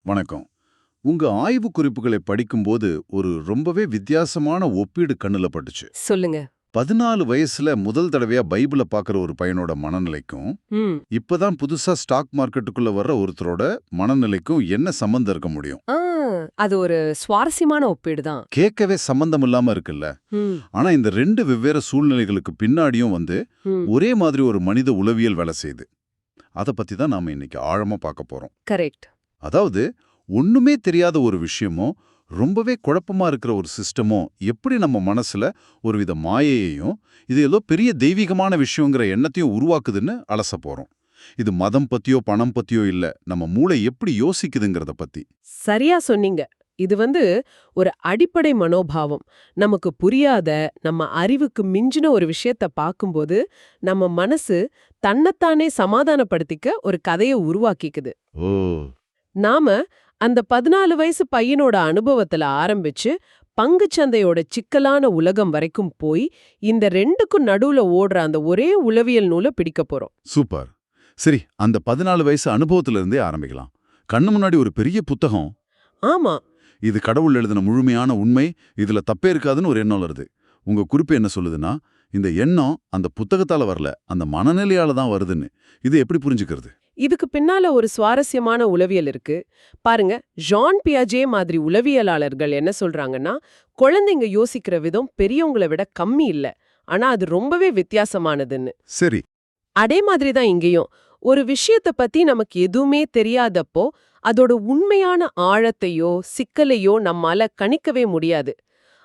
வணக்கம். உங்க ஆய்வு குறிப்புகளை படிக்கும்போது ஒரு ரொம்பவே வித்தியாசமான ஒப்பீடு கண்ணுல பட்டுச்சு. சொல்லுங்க. 14 வயசுல முதல் தடவையா பைபிள பாக்குற ஒரு பையனோட மனநிலைக்கும், ம். இப்பதான் புதுசா ஸ்டாக் மார்க்கெட்டுக்குள்ள வர்ற ஒருத்தரோட மனநிலைக்கும் என்ன சம்பந்தம் இருக்க முடியும்? ஆ, அது ஒரு சுவாரஸ்யமான ஒப்பீடு தான். கேட்கவே சம்பந்தம் இல்லாம இருக்குல்ல. ம். ஆனா இந்த ரெண்டு வெவ்வேறு சூழ்நிலைகளுக்கு பின்னாடியும் ம். ஒரே மாதிரி ஒரு மனித உளவியல் வேலை செய்யுது. அத பத்தி தான் நாம இன்னைக்கு ஆழமா பார்க்க போறோம். கரெக்ட். அதாவது ஒண்ணுமே தெரியாத ஒரு விஷயமோ ரொம்பவே குழப்பமா இருக்கிற ஒரு சிஸ்டமோ எப்படி நம்ம மனசுல ஒருவித மாயையையும் இது ஏதோ பெரிய தெய்வீகமான விஷயங்கிற எண்ணத்தையும் உருவாக்குதுன்னு அலச போறோம். இது மதம் பத்தியோ பணம் பத்தியோ இல்ல, நம்ம மூளை எப்படி யோசிக்குதுங்கிறத பத்தி. சரியா சொன்னீங்க. இது ஒரு அடிப்படை மனோபாவம். நமக்கு புரியாத, நம்ம அறிவுக்கு மிஞ்சின ஒரு விஷயத்த பார்க்கும்போது, நம்ம மனசு தன்னைத்தானே சமாதானப்படுத்திக்க ஒரு கதைய உருவாக்கிக்குது. ஓ. நாம அந்த 14 வயசு பையனோட அனுபவத்துல ஆரம்பிச்சு, பங்குச்சந்தையோட சிக்கலான உலகம் வரைக்கும் போய், இந்த ரெண்டுக்கும் நடுவுல ஓடுற அந்த ஒரே உளவியல் நூல பிடிக்க போறோம். சூப்பர். சரி, அந்த 14 வயசு அனுபவத்துல இருந்தே ஆரம்பிக்கலாம். கண்ணு முன்னாடி ஒரு பெரிய புத்தகம். ஆமா. இது கடவுள் எழுதின முழுமையான உண்மை, இதுல தப்பே இருக்காதுன்னு ஒரு எண்ணம் வருது. உங்க குறிப்பு என்ன சொல்லுதுன்னா, இந்த எண்ணம் அந்த புத்தகத்தால வரல, அந்த மனநிலையால தான் வருதுன்னு. இது எப்படி புரிஞ்சுக்கிறது? இதுக்கு பின்னால ஒரு சுவாரஸ்யமான உளவியல் இருக்கு. பாருங்க, ஜான் பியாஜே மாதிரி உளவியலாளர்கள் என்ன சொல்றாங்கன்னா, குழந்தைங்க யோசிக்கிற விதம் பெரியவங்கள விட கம்மி இல்ல. ஆனா அது ரொம்பவே வித்தியாசமானதுன்னு. சரி. அதே மாதிரி தான் இங்கேயும். ஒரு விஷயத்த பத்தி நமக்கு எதுவுமே தெரியாதப்போ, அதோட உண்மையான ஆழத்தையோ, சிக்கலையோ நம்மால கணிக்கவே முடியாது.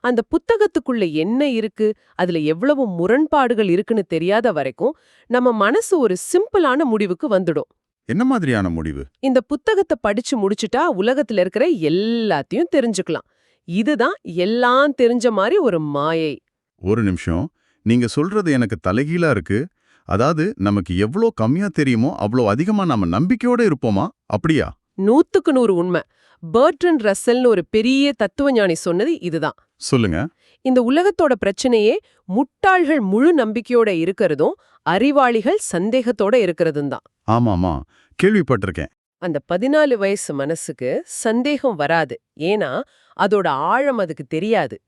அந்த புத்தகத்துக்குள்ள என்ன இருக்கு, அதுல எவ்வளவு முரண்பாடுகள் இருக்குன்னு தெரியாத வரைக்கும், நம்ம மனசு ஒரு சிம்பிளான முடிவுக்கு வந்துடும். என்ன மாதிரியான முடிவு? இந்த புத்தகத்தை படிச்சு முடிச்சுட்டா உலகத்துல இருக்கிற எல்லாத்தையும் தெரிஞ்சுக்கலாம். இதுதான் எல்லாம் தெரிஞ்ச மாதிரி ஒரு மாயை. ஒரு நிமிஷம். நீங்க சொல்றது எனக்கு தலைகீழா இருக்கு. அதாவது நமக்கு எவ்ளோ கம்மியா தெரியுமோ அவ்ளோ அதிகமா நாம நம்பிக்கையோட இருப்போமா? அப்படியா? 100க்கு 100 உண்மை. பர்ட்ரண்ட் ரஸ்ஸல்னு ஒரு பெரிய தத்துவஞானி சொன்னது இதுதான். சொல்லுங்க. இந்த உலகத்தோட பிரச்சனையே முட்டாள்கள் முழு நம்பிக்கையோட இருக்கிறதும், அறிவாளிகள் சந்தேகத்தோட இருக்கிறதும் தான். ஆமாமா, கேள்விப்பட்டிருக்கேன். அந்த 14 வயசு மனசுக்கு சந்தேகம் வராது. ஏன்னா அதோட ஆழம் அதுக்கு தெரியாது.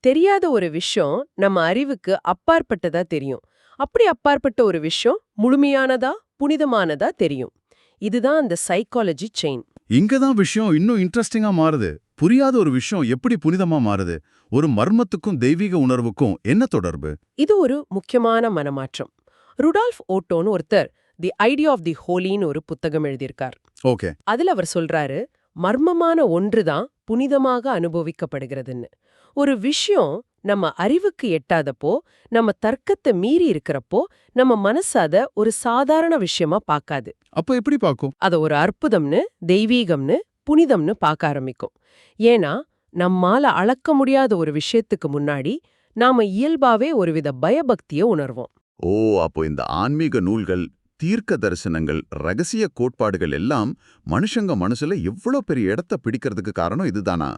தெரியாத ஒரு விஷயம் நம்ம அறிவுக்கு அப்பாற்பட்டதா தெரியும். அப்படி அப்பாற்பட்ட ஒரு விஷயம் முழுமையானதா, புனிதமானதா தெரியும். இதுதான் அந்த சைக்காலஜி செயின். இங்க தான் விஷயம் இன்னும் இன்ட்ரெஸ்டிங்கா மாறுது. புரியாத ஒரு விஷயம் எப்படி புனிதமா மாறுது? ஒரு மர்மத்துக்கும் தெய்வீக உணர்வுக்கும் என்ன தொடர்பு? இது ஒரு முக்கியமான மனமாற்றம். ருடால்ஃப் ஓட்டோன்னு ஒருத்தர் தி ஐடியா ஆஃப் தி ஹோலின்னு ஒரு புத்தகம் எழுதியிருக்கார். ஓகே. அதுல அவர் சொல்றாரு, மர்மமான ஒன்றுதான் புனிதமாக அனுபவிக்கப்படுகிறதுன்னு. ஒரு விஷயம் நம்ம அறிவுக்கு எட்டாதப்போ, நம்ம தர்க்கத்தை மீறி இருக்கிறப்போ, நம்ம மனசு அத ஒரு சாதாரண விஷயமா பார்க்காது. அப்ப எப்படி பாக்கும்? அத ஒரு அற்புதம்னு, தெய்வீகம்னு, புனிதம்னு பார்க்க ஆரம்பிக்கும். ஏன்னா நம்மால அளக்க முடியாத ஒரு விஷயத்துக்கு முன்னாடி நாம இயல்பாவே ஒருவித பயபக்திய உணர்வோம். ஓ, அப்போ இந்த ஆன்மீக நூல்கள், தீர்க்க தரிசனங்கள், ரகசிய கோட்பாடுகள் எல்லாம் மனுஷங்க மனசுல எவ்வளோ பெரிய இடத்த பிடிக்கிறதுக்கு காரணம் இதுதானா?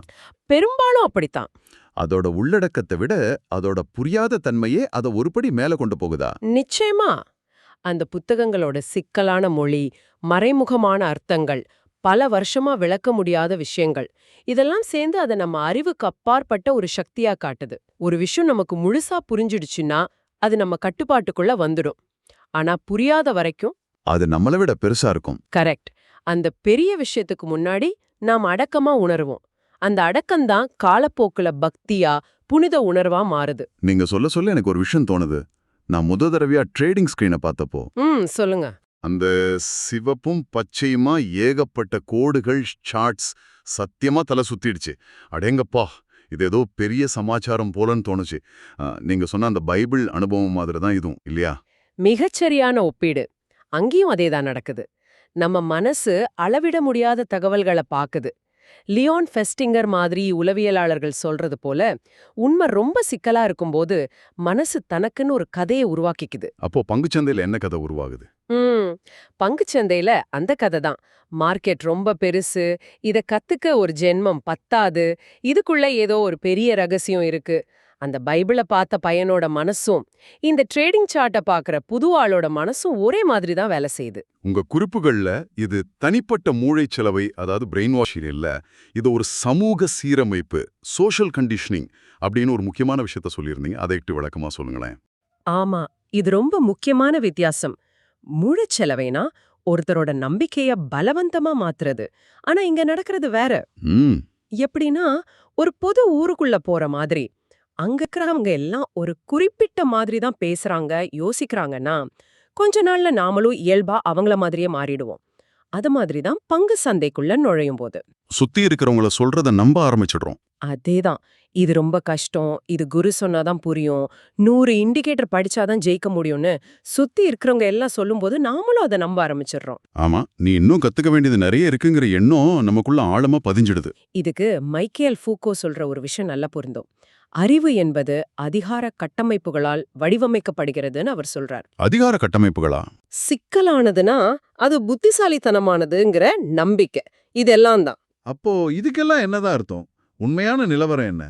பெரும்பாலும் அப்படித்தான். அதோட உள்ளடக்கத்தை விட அதோட புரியாத தன்மையே அதை ஒருபடி மேல கொண்டு போகுதா? நிச்சயமா. அந்த புத்தகங்களோட சிக்கலான மொழி, மறைமுகமான அர்த்தங்கள், பல வருஷமா விளக்க முடியாத விஷயங்கள், இதெல்லாம் சேர்ந்து அதை நம்ம அறிவுக்கு அப்பாற்பட்ட ஒரு சக்தியா காட்டுது. ஒரு விஷயம் நமக்கு முழுசா புரிஞ்சிடுச்சுன்னா அது நம்ம கட்டுப்பாட்டுக்குள்ள வந்துடும். ஆனா புரியாத வரைக்கும் அது நம்மளை விட பெருசா இருக்கும். கரெக்ட். அந்த பெரிய விஷயத்துக்கு முன்னாடி நாம் அடக்கமா உணருவோம். அந்த அடக்கம்தான் காலப்போக்குல பக்தியா, புனித உணர்வா மாறுது. நீங்க சொல்ல சொல்ல எனக்கு ஒரு விஷயம் தோணுது. நான் முத தடவையா ட்ரேடிங் ஸ்கிரீனை பார்த்தப்போ சொல்லுங்க. அந்த சிவப்பும் பச்சையுமா ஏகப்பட்ட கோடுகள், சார்ட்ஸ் சத்தியமா தலை சுத்திடுச்சு. அடேங்கப்பா, இது ஏதோ பெரிய சமாச்சாரம் போலன்னு தோணுச்சு. நீங்க சொன்ன அந்த பைபிள் அனுபவம் மாதிரி தான் இதுவும் இல்லையா? மிகச்சரியான ஒப்பீடு. அங்கேயும் அதேதான் நடக்குது. நம்ம மனசு அளவிட முடியாத தகவல்களை பாக்குது. லியோன் ஃபெஸ்டிங்கர் மாதிரி உளவியலாளர்கள் சொல்றது போல, உண்மை ரொம்ப சிக்கலா இருக்கும்போது மனசு தனக்குன்னு ஒரு கதையை உருவாக்கிக்குது. அப்போ பங்குச்சந்தையில என்ன கதை உருவாகுது? பங்குச்சந்தையில அந்த கதை தான். மார்க்கெட் ரொம்ப பெருசு, இத கத்துக்க ஒரு ஜென்மம் பத்தாது, இதுக்குள்ள ஏதோ ஒரு பெரிய ரகசியம் இருக்கு. அந்த பைபிள பார்த்த பையனோட மனசும் இந்த ட்ரேடிங் சார்ட்டை பார்க்குற புது ஆளோட மனசும் ஒரே மாதிரி தான் வேலை செய்யுது. உங்க குறிப்புகள்ல இது தனிப்பட்ட மூளைச்சலவை, அதாவது பிரெயின் வாஷிங் இல்ல, இது ஒரு சமூக சீரமைப்பு, சோஷியல் கண்டிஷனிங் அப்படின்னு ஒரு முக்கியமான விஷயத்த சொல்லியிருந்தீங்க. அதை இட்டு விளக்கமா சொல்லுங்களேன். ஆமா, இது ரொம்ப முக்கியமான வித்தியாசம். மூளைச்சலவைனா ஒருத்தரோட நம்பிக்கைய பலவந்தமா மாத்துறது. ஆனா இங்க நடக்கிறது வேற. ம் எப்படின்னா, ஒரு பொது ஊருக்குள்ள போற மாதிரி. அங்க இருக்கிறவங்க எல்லாம் ஒரு குறிப்பிட்ட மாதிரி தான் பேசுறாங்க, யோசிக்கிறாங்கன்னா, கொஞ்ச நாள்ல நாமளும் இயல்பா அவங்கள மாதிரியே மாறிடுவோம். அது மாதிரி தான் பங்கு சந்தைக்குள்ள நுழையும் போது. சுத்தி இருக்கிறவங்கள சொல்றத நம்ப ஆரம்பிச்சிடுறோம். அதேதான். இது ரொம்ப கஷ்டம், இது குரு சொன்னாதான் புரியும், 100 இண்டிகேட்டர் படிச்சாதான் ஜெயிக்க முடியும்னு சுத்தி இருக்கிறவங்க எல்லாம் சொல்லும்போது நாமளும் அதை நம்ப ஆரம்பிச்சிடுறோம். ஆமா, நீ இன்னும் கத்துக்க வேண்டியது நிறைய இருக்குங்கிற எண்ணம் நமக்குள்ள ஆழமா பதிஞ்சிடுது. இதுக்கு மைக்கேல் ஃபூக்கோ சொல்ற ஒரு விஷயம் நல்லா பொருந்தும். அறிவு என்பது அதிகார கட்டமைப்புகளால் வடிவமைக்கப்படுகிறதுன்னு அவர் சொல்றார். அதிகார கட்டமைப்புகளா? சிக்கலானதுன்னா அது புத்திசாலித்தனமானதுங்கிற நம்பிக்கை. இதெல்லாம் தான். அப்போ இதுக்கெல்லாம் என்னதான் அர்த்தம்? உண்மையான நிலவரம் என்ன?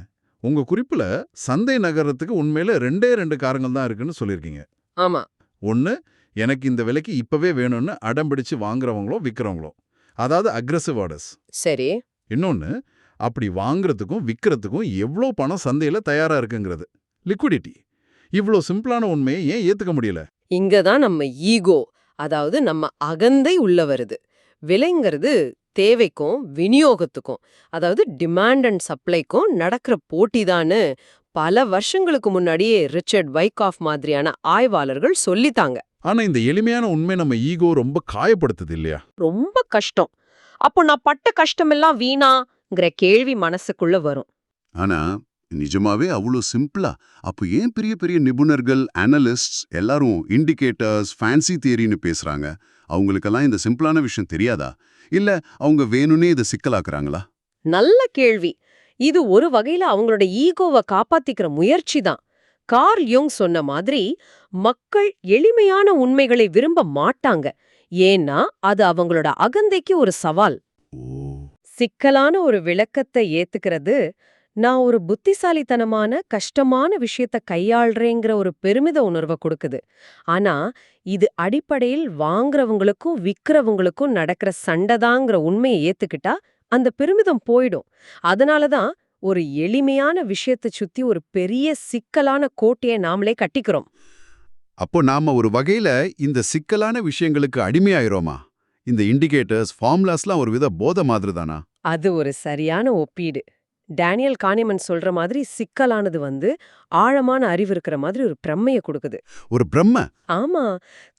உங்க குறிப்புல சந்தை நகரத்துக்கு உண்மையில 2 காரணங்கள் தான் இருக்குன்னு சொல்லியிருக்கீங்க. ஆமா, ஒன்னு, எனக்கு இந்த விலைக்கு இப்பவே வேணும்னு அடம்பிடிச்சு வாங்குறவங்களோ விக்கிறவங்களோ, அதாவது அக்ரெசிவ் ஆர்டர்ஸ். சரி. இன்னொன்னு, அப்படி வாங்குறதுக்கும் விக்கிறதுக்கும் எவ்வளோ பணம் சந்தையில தயாரா இருக்குங்கிறது, லிக்விடிட்டி. இவ்ளோ சிம்பிளான உண்மையை ஏன் ஏத்துக்க முடியல? இங்க தான் நம்ம ஈகோ, அதாவது நம்ம அகந்தை உள்ள வருது. விலைங்கிறது தேவைக்கும் விநியோகத்துக்கும், அதாவது டிமாண்ட் அண்ட் சப்ளைக்கும் நடக்கிற போட்டிதான்னு பல வருஷங்களுக்கு முன்னாடியே ரிச்சர்ட் வைக்காஃப் மாதிரியான ஆய்வாளர்கள் சொல்லித்தாங்க. ஆனா இந்த எளிமையான உண்மை நம்ம ஈகோ ரொம்ப காயப்படுத்துது இல்லையா? ரொம்ப கஷ்டம். அப்போ நான் பட்ட கஷ்டமெல்லாம் வீணாங்கிற கேள்வி மனசுக்குள்ள வரும். ஆனா நிஜமாவே அவ்வளோ சிம்பிளா? அப்போ ஏன் பெரிய பெரிய நிபுணர்கள், அனலிஸ்ட்ஸ் எல்லாரும் இண்டிகேட்டர்ஸ், ஃபேன்சி தியரின்னு பேசுறாங்க? அவங்களுக்கெல்லாம் இந்த சிம்பிளான விஷயம் தெரியாதா? இல்ல அவங்க வேணும்னே இதை சிக்கலாக்குறாங்களா? நல்ல கேள்வி. இது ஒரு வகையில அவங்களோட ஈகோவை காப்பாத்திக்கிற முயற்சி தான். கார்ல் யுங் சொன்ன மாதிரி மக்கள் எளிமையான உண்மைகளை விரும்ப மாட்டாங்க. ஏன்னா அது அவங்களோட அகந்தைக்கு ஒரு சவால். ஓ, சிக்கலான ஒரு விளக்கத்தை ஏத்துக்கிறது, நான் ஒரு புத்திசாலித்தனமான கஷ்டமான விஷயத்த கையாள்றேங்கிற ஒரு பெருமித உணர்வை கொடுக்குது. ஆனா இது அடிப்படையில் வாங்குறவங்களுக்கும் விக்கிறவங்களுக்கும் நடக்கிற சண்டைதாங்கிற உண்மையை ஏத்துக்கிட்டா அந்த பெருமிதம் போயிடும். அதனாலதான் ஒரு எளிமையான விஷயத்தை சுத்தி ஒரு பெரிய சிக்கலான கோட்டையை நாமளே கட்டிக்கிறோம். அப்போ நாம ஒரு வகையில இந்த சிக்கலான விஷயங்களுக்கு அடிமையாயிரோமா? இந்த இண்டிகேட்டர்ஸ், ஃபார்முலாஸ்லாம் ஒரு வித போதை மாதிரி தானா? அது ஒரு சரியான ஒப்பீடு. டேனியல் கானிமன் சொல்ற மாதிரி சிக்கலானது ஆழமான அறிவு இருக்கிற மாதிரி ஒரு பிரம்மைய கொடுக்குது. ஒரு பிரம்ம? ஆமா,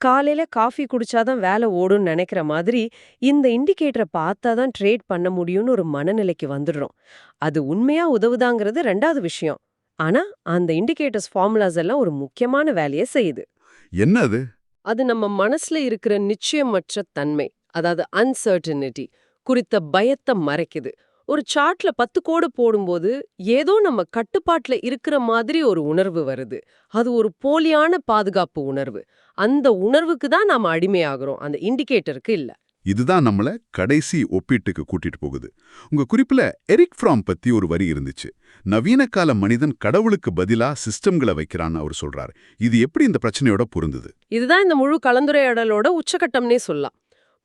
காலையில காஃபி குடிச்சாதான் வேலை ஓடும்னு நினைக்கிற மாதிரி இந்த இண்டிகேட்டரை பார்த்தாதான் ட்ரேட் பண்ண முடியும்னு ஒரு மனநிலைக்கு வந்துடுறோம். அது உண்மையா உதவுதாங்கிறது 2வது விஷயம். ஆனா அந்த இண்டிகேட்டர்ஸ் ஃபார்முலாஸ் எல்லாம் ஒரு முக்கியமான வேலையை செய்யுது. என்ன அது? அது நம்ம மனசுல இருக்கிற நிச்சயமற்ற தன்மை, அதாவது அன்சர்டனிட்டி குறித்த பயத்தை மறைக்குது. ஒரு சார்ட்ல 10 கோடு போடும்போது ஏதோ நம்ம கட்டுப்பாட்டுல இருக்கிற மாதிரி ஒரு உணர்வு வருது. அது ஒரு போலியான பாதுகாப்பு உணர்வு. அந்த உணர்வுக்கு தான் நாம அடிமையாகிறோம், அந்த இண்டிகேட்டருக்கு இல்ல. இதுதான் நம்மள கடைசி ஒப்பீட்டுக்கு கூட்டிட்டு போகுது. உங்க குறிப்புல எரிக் ஃப்ராம் பத்தி ஒரு வரி இருந்துச்சு. நவீன கால மனிதன் கடவுளுக்கு பதிலா சிஸ்டம்களை வைக்கிறான்னு அவர் சொல்றாரு. இது எப்படி இந்த பிரச்சனையோட பொருந்துது? இதுதான் இந்த முழு கலந்துரையாடலோட உச்சகட்டம்னே சொல்லலாம்.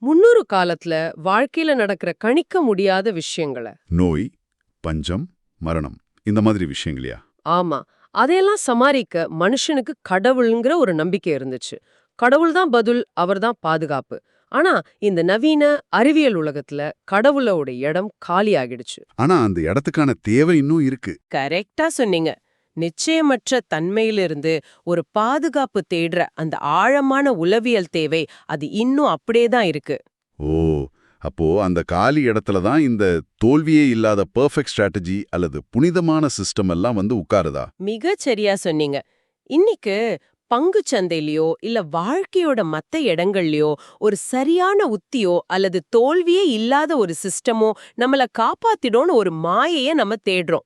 300 காலத்துல வாழ்க்கையில நடக்கிற கணிக்க முடியாத விஷயங்களை, நோய், பஞ்சம், மரணம், இந்த மாதிரி விஷயங்களையா? ஆமா, அதையெல்லாம் சமாளிக்க மனுஷனுக்கு கடவுள்ங்கிற ஒரு நம்பிக்கை இருந்துச்சு. கடவுள் தான் பதில், அவர்தான் பாதுகாப்பு. ஆனா இந்த நவீன அறிவியல் உலகத்துல கடவுளோட இடம் காலியாகிடுச்சு. ஆனா அந்த இடத்துக்கான தேவை இன்னும் இருக்கு. கரெக்டா சொன்னீங்க. நிச்சயமற்ற தன்மையிலிருந்து ஒரு பாதுகாப்பு தேடுற அந்த ஆழமான உளவியல் தேவை அது இன்னும் அப்படியே தான் இருக்கு. ஓ, அப்போ அந்த காலி இடத்துல தான் இந்த தோல்வியே இல்லாத பெர்ஃபெக்ட் ஸ்ட்ராட்டஜி அல்லது புனிதமான சிஸ்டம் எல்லாம் உட்காருதா? மிகச் சரியா சொன்னீங்க. இன்னைக்கு பங்குச் சந்தையிலயோ இல்ல வாழ்க்கையோட மத்த இடங்கள்லயோ ஒரு சரியான உத்தியோ அல்லது தோல்வியே இல்லாத ஒரு சிஸ்டமோ நம்மள காப்பாத்திடோன்னு ஒரு மாயைய நம்ம தேடுறோம்.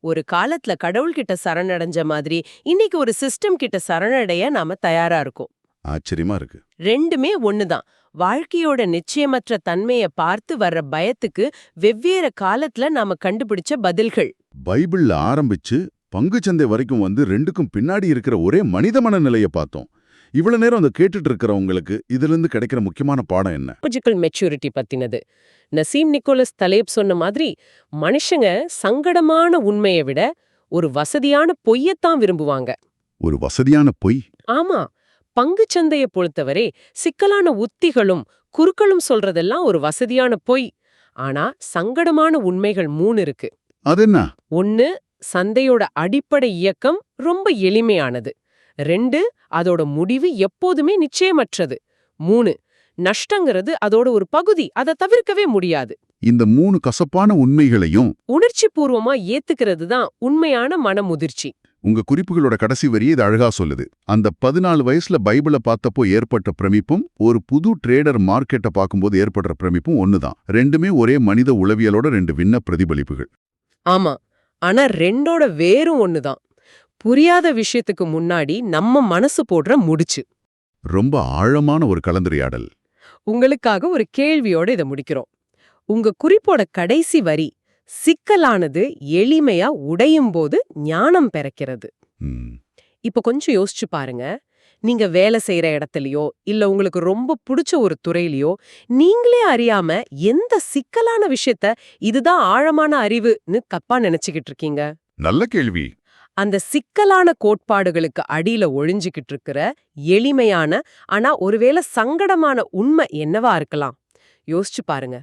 ஒரு காலத்துல கடவுள்கிட்ட சரணடைஞ்ச மாதிரி இன்னைக்கு ஒரு சிஸ்டம் கிட்ட சரணடைய நாம தயாரா இருக்கோம். ஆச்சரியமா இருக்கு. 2மே ஒண்ணுதான். வாழ்க்கையோட நிச்சயமற்ற தன்மைய பார்த்து வர்ற பயத்துக்கு வெவ்வேறு காலத்துல நாம கண்டுபிடிச்ச பதில்கள். பைபிள்ல ஆரம்பிச்சு பங்குச்சந்தை வரைக்கும் வந்து ரெண்டுக்கும் பின்னாடி இருக்கிற ஒரே மனித மனநிலைய பார்த்தோம். இவ்வளவு நேரம் அதை கேட்டுட்டு இருக்கிறவங்களுக்கு இதுல இருந்து கிடைக்கிற முக்கியமான பாடம் என்ன? சைக்காலஜிக்கல் மெச்சூரிட்டி பத்தினது. நசீம் நிக்கோலஸ் தலேப் சொன்ன மாதிரி மனுஷங்க சங்கடமான உண்மையை விட ஒரு வசதியான பொய்யத்தான் விரும்புவாங்க. ஒரு வசதியான பொய். ஆமா, பங்குச்சந்தைய பொறுத்தவரை சிக்கலான உத்திகளும் குறுக்களும் சொல்றதெல்லாம் ஒரு வசதியான பொய். ஆனா சங்கடமான உண்மைகள் 3 இருக்கு. அது என்ன? 1, சந்தையோட அடிப்படை இயக்கம் ரொம்ப எளிமையானது. 2, அதோட முடிவு எப்போதுமே நிச்சயமற்றது. 3, நஷ்டங்கிறது அதோட ஒரு பகுதி, அதை தவிர்க்கவே முடியாது. இந்த 3 கசப்பான உண்மைகளையும் உணர்ச்சி பூர்வமா ஏத்துக்கிறது தான் உண்மையான மனமுதிர்ச்சி. உங்க குறிப்புகளோட கடைசி வரியே இது அழகா சொல்லுது. அந்த 14 வயசுல பைபிளை பார்த்தப்போ ஏற்பட்ட பிரமிப்பும் ஒரு புது ட்ரேடர் மார்க்கெட்டை பார்க்கும்போது ஏற்படுற பிரமிப்பும் ஒண்ணுதான். ரெண்டுமே ஒரே மனித உளவியலோட 2 விண்ண பிரதிபலிப்புகள். ஆமா, ஆனா 2ஓட வேரும் ஒண்ணுதான். புரியாத விஷயத்துக்கு முன்னாடி நம்ம மனசு போடுற முடிச்சு. ரொம்ப ஆழமான ஒரு கலந்துரையாடல். உங்களுக்காக ஒரு கேள்வியோட இதை முடிக்கிறோம். உங்க குறிப்போட கடைசி வரி, சிக்கலானது எளிமையா உடையும் போது ஞானம் பிறக்கிறது. ம். இப்ப கொஞ்சம் யோசிச்சு பாருங்க. நீங்க வேலை செய்யற இடத்துலயோ இல்ல உங்களுக்கு ரொம்ப பிடிச்ச ஒரு துறையிலயோ நீங்களே அறியாம எந்த சிக்கலான விஷயத்த இதுதான் ஆழமான அறிவுன்னு தப்பா நினைச்சுக்கிட்டு இருக்கீங்க? நல்ல கேள்வி. அந்த சிக்கலான கோட்பாடுகளுக்கு அடியில ஒழிஞ்சுகிட்டு இருக்கிற எளிமையான ஆனா ஒருவேளை சங்கடமான உண்மை என்னவா இருக்கலாம்? யோசிச்சு பாருங்க.